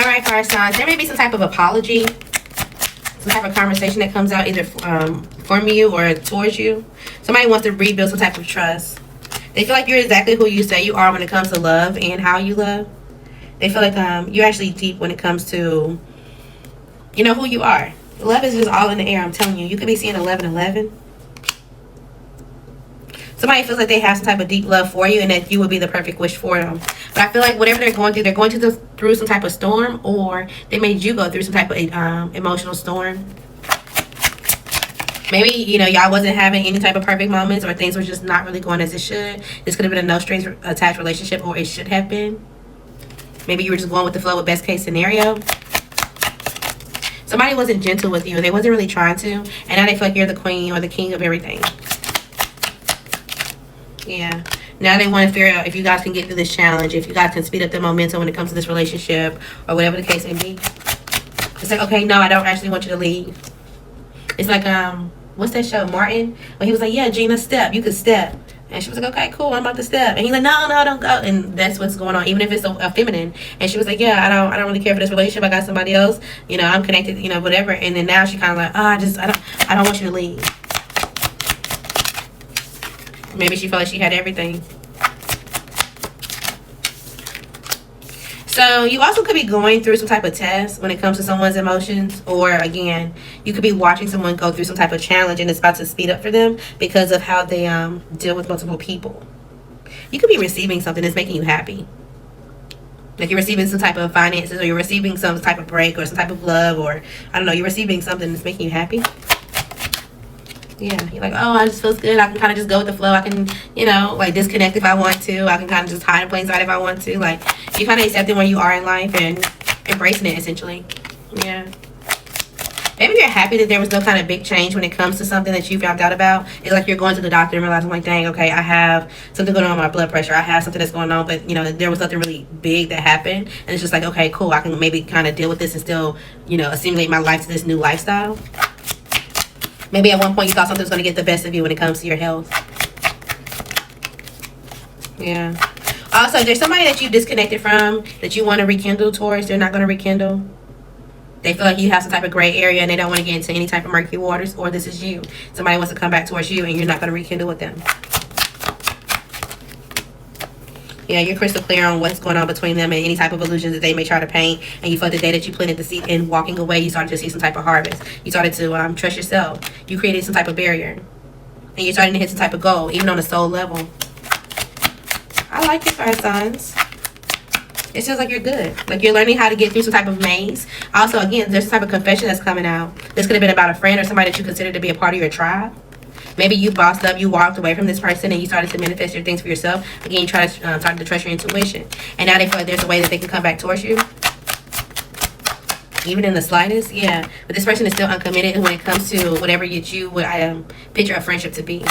All right, fire signs. There may be some type of apology, some type of conversation that comes out either from you or towards you. Somebody wants to rebuild some type of trust. They feel like you're exactly who you say you are when it comes to love and how you love. They feel like you're actually deep when it comes to, you know, who you are. Love is just all in the air, I'm telling you. You could be seeing 1111. Somebody feels like they have some type of deep love for you and that you would be the perfect wish for them. But I feel like whatever they're going through some type of storm, or they made you go through some type of emotional storm. Maybe, you know, y'all wasn't having any type of perfect moments, or things were just not really going as it should. This could have been a no strings attached relationship, or it should have been. Maybe you were just going with the flow with best case scenario. Somebody wasn't gentle with you. They wasn't really trying to. And now they feel like you're the queen or the king of everything. Yeah. Now they want to figure out if you guys can get through this challenge, if you guys can speed up the momentum when it comes to this relationship, or whatever the case may be. It's like, okay, no, I don't actually want you to leave. It's like, what's that show, Martin? When he was like, yeah, Gina, step. You could step. And she was like, okay, cool, I'm about to step. And he's like, no, don't go. And that's what's going on, even if it's a feminine. And she was like, yeah, I don't really care for this relationship. I got somebody else. You know, I'm connected, you know, whatever. And then now she kind of like, oh, I don't want you to leave. Maybe she felt like she had everything. So you also could be going through some type of test when it comes to someone's emotions. Or again, you could be watching someone go through some type of challenge and it's about to speed up for them because of how they deal with multiple people. You could be receiving something that's making you happy. Like you're receiving some type of finances, or you're receiving some type of break, or some type of love, or I don't know, you're receiving something that's making you happy. Yeah, you're like, oh, I just feels good. I can kind of just go with the flow. I can, you know, like disconnect if I want to. I can kind of just hide in plain sight if I want to. Like, you kind of accepting where you are in life and embracing it, essentially. Yeah. Maybe you're happy that there was no kind of big change when it comes to something that you found out about. It's like you're going to the doctor and realizing, like, dang, okay, I have something going on with my blood pressure. I have something that's going on, but, you know, there was nothing really big that happened. And it's just like, okay, cool. I can maybe kind of deal with this and still, you know, assimilate my life to this new lifestyle. Maybe at one point you thought something was going to get the best of you when it comes to your health. Yeah. Also, there's somebody that you disconnected from that you want to rekindle towards. They're not going to rekindle. They feel like you have some type of gray area and they don't want to get into any type of murky waters. Or this is you. Somebody wants to come back towards you and you're not going to rekindle with them. Yeah, you're crystal clear on what's going on between them and any type of illusions that they may try to paint. And you felt the day that you planted the seed and walking away, you started to see some type of harvest. You started to trust yourself. You created some type of barrier. And you're starting to hit some type of goal, even on a soul level. I like it, fire signs. It feels like you're good. Like you're learning how to get through some type of maze. Also, again, there's some type of confession that's coming out. This could have been about a friend or somebody that you consider to be a part of your tribe. Maybe you bossed up, you walked away from this person, and you started to manifest your things for yourself. Again, you started to trust your intuition. And now they feel like there's a way that they can come back towards you. Even in the slightest, yeah. But this person is still uncommitted when it comes to whatever you would picture a friendship to be.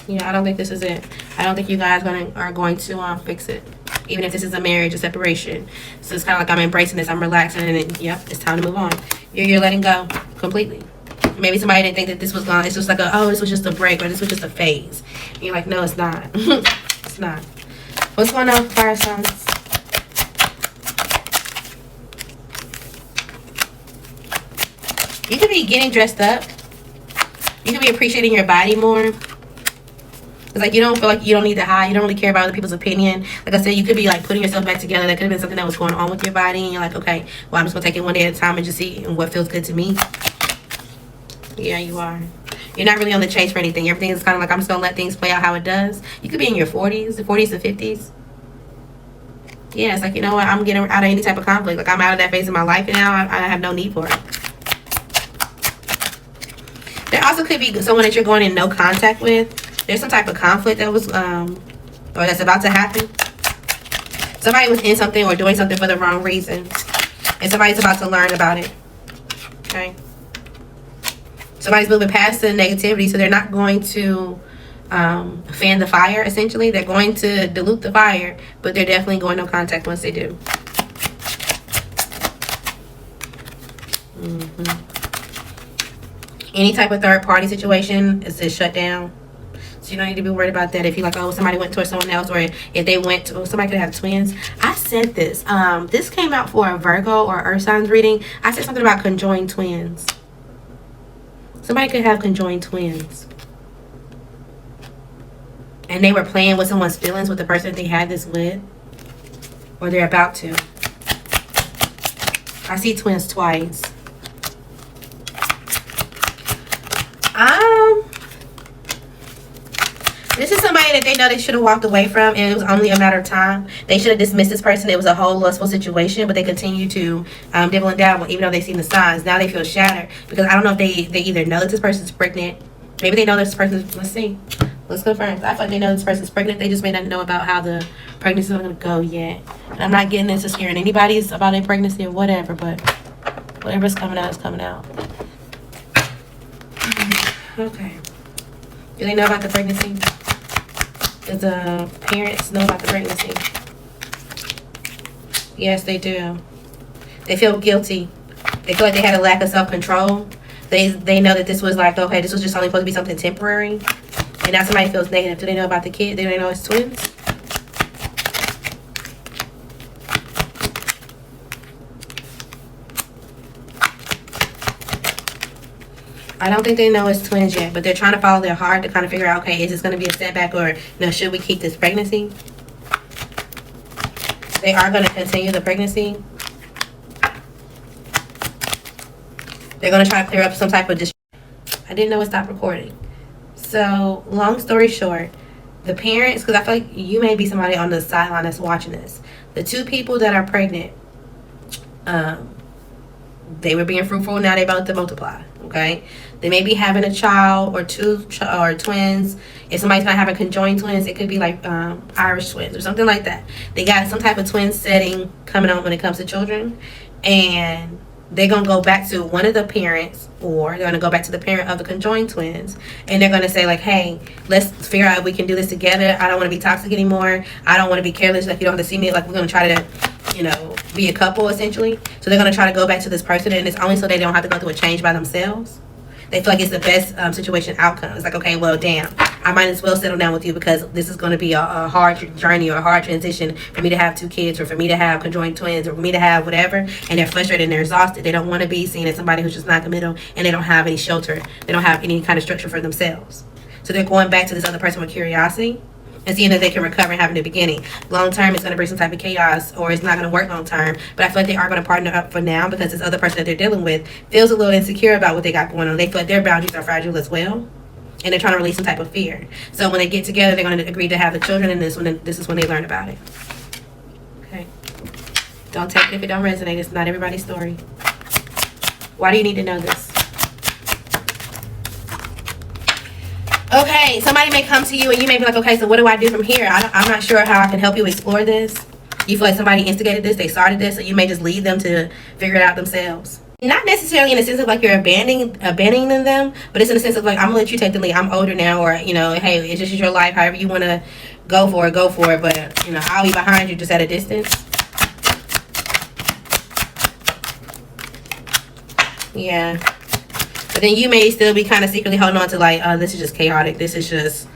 Yeah, I don't think this is it. I don't think you guys are going to fix it. Even if this is a marriage or separation. So it's kind of like I'm embracing this, I'm relaxing, and then, yep, it's time to move on. You're letting go completely. Maybe somebody didn't think that this was gone. It's just like, this was just a break, or this was just a phase. And you're like, no, it's not. It's not. What's going on, fire signs? You could be getting dressed up. You could be appreciating your body more. It's like you don't feel like you don't need to hide. You don't really care about other people's opinion. Like I said, you could be like putting yourself back together. That could have been something that was going on with your body. And you're like, okay, well, I'm just going to take it one day at a time and just see what feels good to me. Yeah, you are. You're not really on the chase for anything. Everything is kind of like, I'm just going to let things play out how it does. You could be in your 40s and 50s. Yeah, it's like, you know what? I'm getting out of any type of conflict. Like, I'm out of that phase of my life now. I have no need for it. There also could be someone that you're going in no contact with. There's some type of conflict that was, or that's about to happen. Somebody was in something or doing something for the wrong reason. And somebody's about to learn about it. Okay? Somebody's moving past the negativity, so they're not going to fan the fire, essentially. They're going to dilute the fire, but they're definitely going no contact once they do. Any type of third-party situation is just shut down. So you don't need to be worried about that. If you like, oh, somebody went towards someone else, or if they went to, somebody could have twins. I said this. This came out for a Virgo or Earth signs reading. I said something about conjoined twins. Somebody could have conjoined twins. And they were playing with someone's feelings with the person they had this with. Or they're about to. I see twins twice. This is somebody that they know they should have walked away from, and it was only a matter of time. They should have dismissed this person. It was a whole lustful situation, but they continue to dibble and dabble, even though they've seen the signs. Now they feel shattered because I don't know if they either know that this person's pregnant. Maybe they know this person's, let's see. Let's confirm. I feel like they know this person's pregnant. They just may not know about how the pregnancy is going to go yet. And I'm not getting into scaring anybody's about their pregnancy or whatever, but whatever's coming out is coming out. Okay. Do they know about the pregnancy? Does the parents know about the pregnancy? Yes, they do. They feel guilty. They feel like they had a lack of self-control. They know that this was like, okay, this was just only supposed to be something temporary. And now somebody feels negative. Do they know about the kid? Do they know it's twins? I don't think they know it's twins yet, but they're trying to follow their heart to kind of figure out, okay, is this going to be a setback, or should we keep this pregnancy? They are going to continue the pregnancy. They're going to try to clear up some type of I didn't know it stopped recording. So, long story short, the parents, because I feel like you may be somebody on the sideline that's watching this. The two people that are pregnant, they were being fruitful, now they're about to multiply. Okay, they may be having a child or two or twins. If somebody's not having conjoined twins, it could be like Irish twins or something like that. They got some type of twin setting coming on when it comes to children, and they're gonna go back to one of the parents, or they're gonna go back to the parent of the conjoined twins, and they're gonna say like, hey, let's figure out if we can do this together. I don't want to be toxic anymore. I don't want to be careless. Like, you don't have to see me. Like, we're gonna try to, be a couple essentially. So they're gonna try to go back to this person, and it's only so they don't have to go through a change by themselves. They feel like it's the best situation outcome. It's like, okay, well, damn, I might as well settle down with you because this is going to be a hard journey or a hard transition for me to have two kids, or for me to have conjoined twins, or for me to have whatever. And they're frustrated and they're exhausted. They don't want to be seen as somebody who's just non-committal, and they don't have any shelter. They don't have any kind of structure for themselves. So they're going back to this other person with curiosity and seeing that they can recover and have in the beginning. Long term, it's going to bring some type of chaos, or it's not going to work long term. But I feel like they are going to partner up for now, because this other person that they're dealing with feels a little insecure about what they got going on. They feel like their boundaries are fragile as well, and they're trying to release some type of fear. So when they get together, they're going to agree to have the children, and this is when they learn about it. Okay. Don't take it if it don't resonate. It's not everybody's story. Why do you need to know this? Okay, somebody may come to you and you may be like, okay, so what do I do from here? I'm not sure how I can help you explore this. You feel like somebody instigated this, they started this, so you may just leave them to figure it out themselves. Not necessarily in the sense of like you're abandoning them, but it's in the sense of like, I'm gonna let you take the lead. I'm older now, or hey, it's just your life. However you want to go for it, but I'll be behind you, just at a distance. Yeah. But then you may still be kind of secretly holding on to like, this is just chaotic. This is just,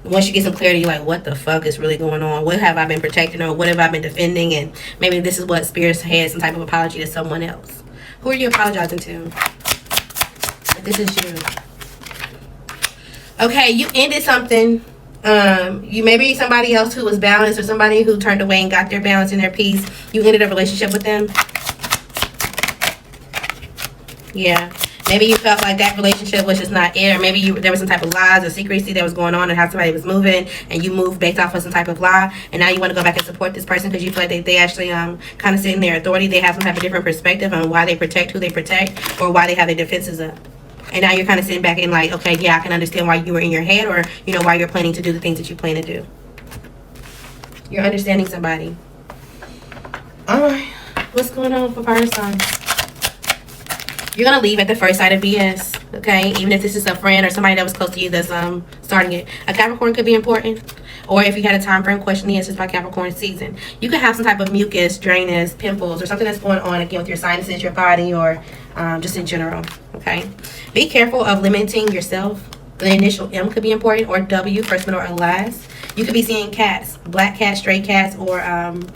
once you get some clarity, you're like, what the fuck is really going on? What have I been protecting, or what have I been defending? And maybe this is what spirits had, some type of apology to someone else. Who are you apologizing to? This is you. Okay, you ended something. You maybe somebody else who was balanced, or somebody who turned away and got their balance and their peace. You ended a relationship with them. Yeah. Maybe you felt like that relationship was just not it, or maybe there was some type of lies or secrecy that was going on, and how somebody was moving, and you moved based off of some type of lie, and now you want to go back and support this person because you feel like they actually kind of sit in their authority. They have some type of different perspective on why they protect who they protect, or why they have their defenses up. And now you're kind of sitting back and like, okay, yeah, I can understand why you were in your head, or why you're planning to do the things that you plan to do. You're understanding somebody. All right, what's going on for fire signs? You're going to leave at the first sight of BS, okay? Even if this is a friend or somebody that was close to you that's starting it. A Capricorn could be important. Or if you had a time frame, question the answers by Capricorn season. You could have some type of mucus, dryness, pimples, or something that's going on, again, with your sinuses, your body, or just in general, okay? Be careful of limiting yourself. The initial M could be important, or W, first, middle, or last. You could be seeing cats, black cats, stray cats, or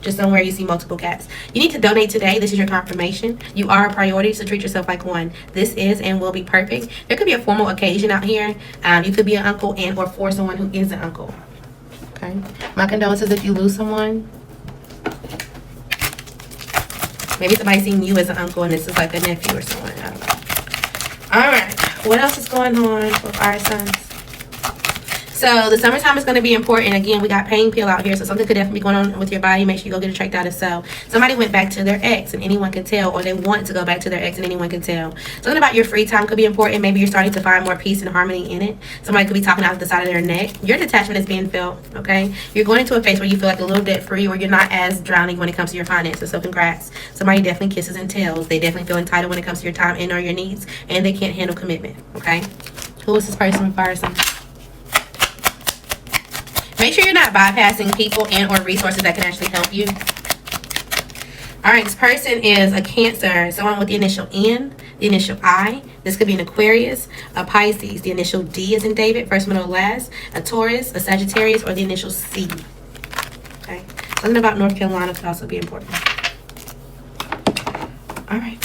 just somewhere you see multiple cats. You need to donate today. This is your confirmation. You are a priority, so treat yourself like one. This is and will be perfect. There could be a formal occasion out here. You could be an uncle and or for someone who is an uncle. Okay. My condolences if you lose someone. Maybe somebody's seeing you as an uncle and this is like a nephew or someone. I don't know. All right. What else is going on for fire signs? So the summertime is going to be important. Again, we got pain pill out here, so something could definitely be going on with your body. Make sure you go get it checked out if so. Somebody went back to their ex and anyone can tell, or they want to go back to their ex and anyone can tell. Something about your free time could be important. Maybe you're starting to find more peace and harmony in it. Somebody could be talking out the side of their neck. Your detachment is being felt, okay? You're going into a phase where you feel like a little debt free, or you're not as drowning when it comes to your finances, so congrats. Somebody definitely kisses and tells. They definitely feel entitled when it comes to your time and or your needs, and they can't handle commitment, okay? Who is this person with fire sign? Make sure you're not bypassing people and or resources that can actually help you. All right, this person is a Cancer, someone with the initial N, the initial I. This could be an Aquarius, a Pisces, the initial D as in David, first, middle, last, a Taurus, a Sagittarius, or the initial C. Okay, something about North Carolina could also be important. All right.